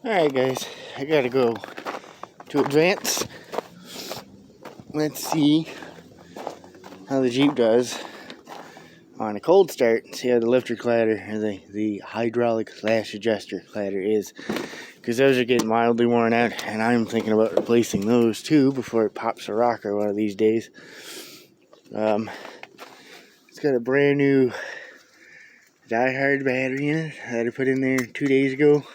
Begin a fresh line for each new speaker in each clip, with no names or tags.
Alright guys, I gotta go to Advance. Let's see how the Jeep does on a cold start. See how the lifter cladder, or the hydraulic lash adjuster cladder is. Because those are getting mildly worn out, and I'm thinking about replacing those too before it pops a rocker one of these days. It's got a brand new Die-Hard battery in it that I put in there 2 days ago.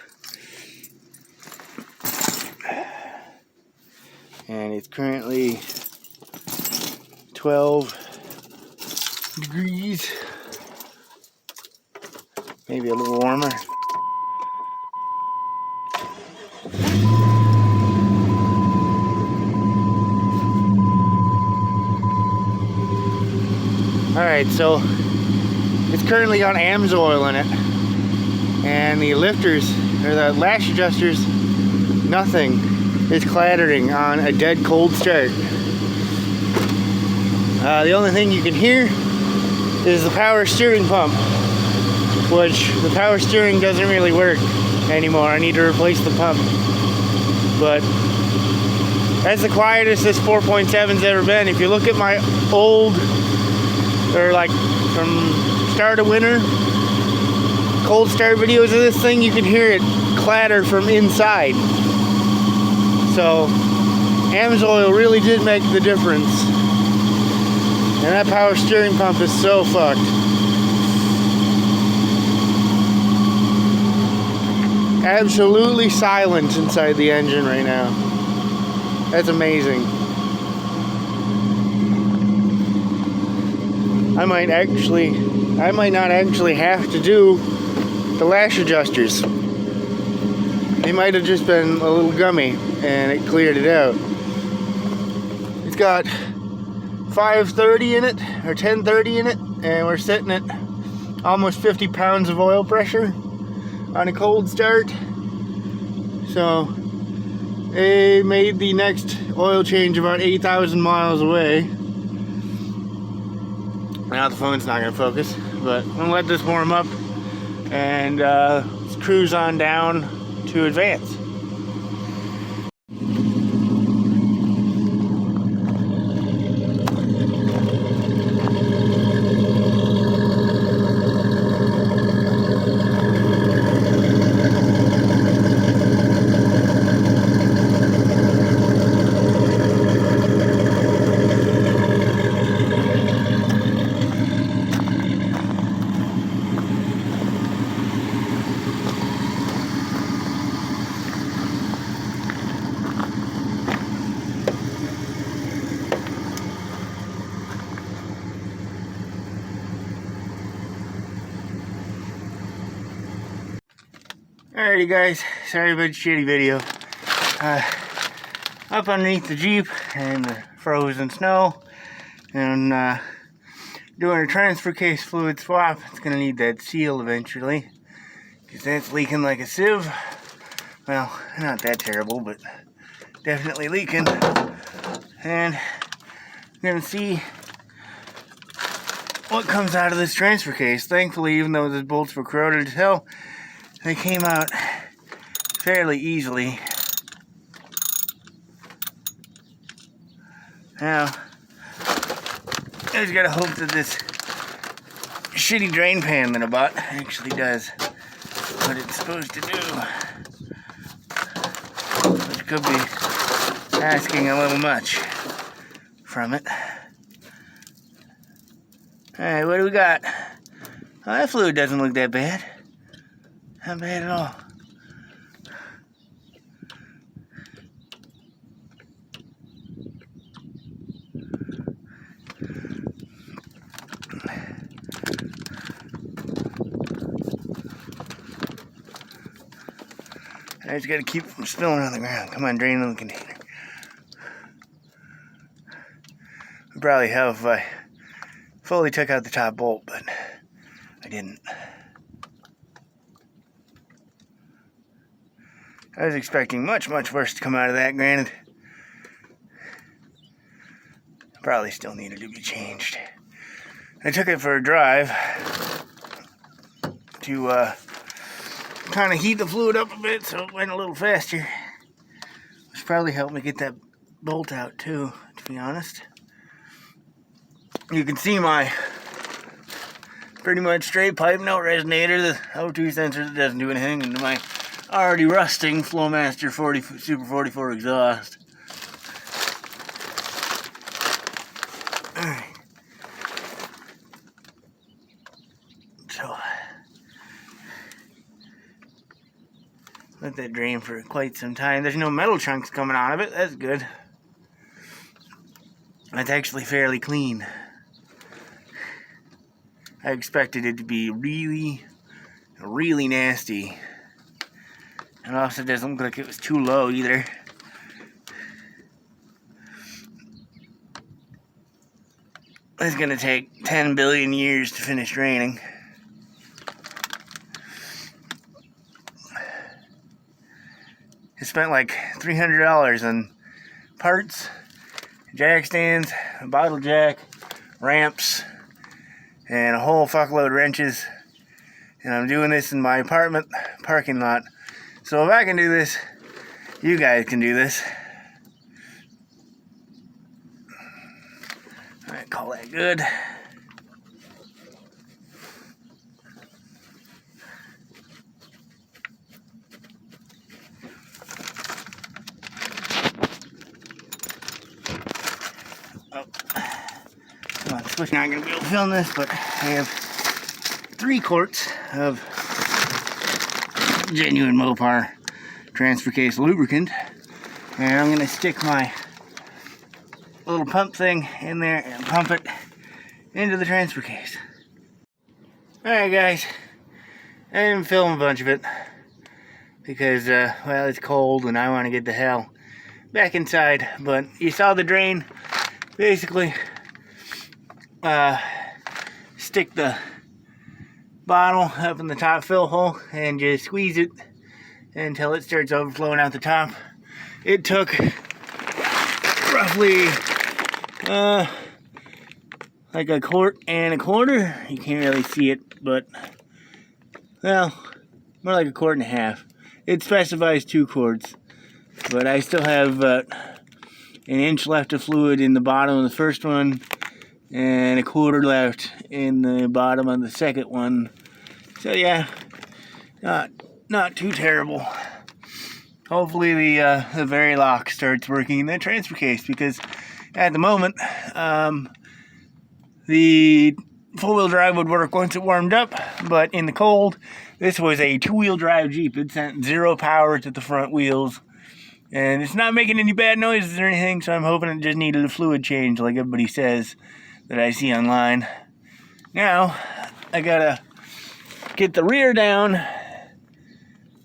And it's currently 12 degrees, maybe a little warmer. Alright, so it's currently got AMSOIL in it, and the lifters, or the lash adjusters, nothing is clattering on a dead cold start. The only thing you can hear is the power steering pump, which the power steering doesn't really work anymore. I need to replace the pump. But that's the quietest this 4.7's ever been. If you look at my old, or like from start of winter, cold start videos of this thing, you can hear it clatter from inside. So AMSOIL really did make the difference. And that power steering pump is so fucked. Absolutely silent inside the engine right now. That's amazing. I might not actually have to do the lash adjusters. They might have just been a little gummy and it cleared it out. It's got 530 in it, or 1030 in it, and we're sitting at almost 50 pounds of oil pressure on a cold start. So they made the next oil change about 8,000 miles away. Now the phone's not going to focus, but I'm going to let this warm up and let's cruise on down to Advance. Alrighty guys, sorry about the shitty video. Up underneath the Jeep and the frozen snow, and doing a transfer case fluid swap. It's gonna need that seal eventually, because that's leaking like a sieve. Well, not that terrible, but definitely leaking. And I'm gonna see what comes out of this transfer case. Thankfully, even though the bolts were corroded as hell, they came out fairly easily. Now, I just gotta hope that this shitty drain pan that I bought actually does what it's supposed to do. Which could be asking a little much from it. Alright, what do we got? Oh, that fluid doesn't look that bad. Not bad at all. I just gotta keep it from spilling on the ground. Come on, drain in the container. I'd probably have if I fully took out the top bolt, but I didn't. I was expecting much, much worse to come out of that, granted. Probably still needed to be changed. I took it for a drive to kind of heat the fluid up a bit so it went a little faster. Which probably helped me get that bolt out too, to be honest. You can see my pretty much straight pipe, no resonator, the O2 sensor that doesn't do anything, and my already rusting Flowmaster Super 44 exhaust. Alright. So, let that drain for quite some time. There's no metal chunks coming out of it, that's good. That's actually fairly clean. I expected it to be really, really nasty. And also it doesn't look like it was too low either. It's gonna take 10 billion years to finish draining. I spent like $300 on parts, jack stands, a bottle jack, ramps, and a whole fuckload of wrenches. And I'm doing this in my apartment parking lot. So if I can do this, you guys can do this. Alright, call that good. Oh. Well, I'm not going to be able to film this, but I have 3 quarts of genuine Mopar transfer case lubricant, and I'm going to stick my little pump thing in there and pump it into the transfer case. Alright guys, I didn't film a bunch of it because well, it's cold and I want to get the hell back inside, but you saw the drain. Basically stick the bottle up in the top fill hole and just squeeze it until it starts overflowing out the top. It took roughly like a quart and a quarter. You can't really see it, but well, more like a quart and a half. It specifies 2 quarts, but I still have an inch left of fluid in the bottom of the first one and a quarter left in the bottom of the second one. So yeah, not too terrible. Hopefully the Varilock starts working in that transfer case, because at the moment the four-wheel drive would work once it warmed up, but in the cold, this was a 2-wheel drive Jeep. It sent 0 power to the front wheels, and it's not making any bad noises or anything, so I'm hoping it just needed a fluid change like everybody says that I see online. Now, I gotta get the rear down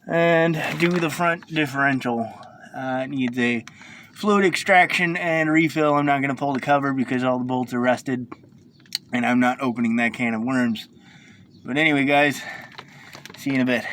and do the front differential. It needs a fluid extraction and refill. I'm not gonna pull the cover because all the bolts are rusted, and I'm not opening that can of worms. But anyway guys, see you in a bit.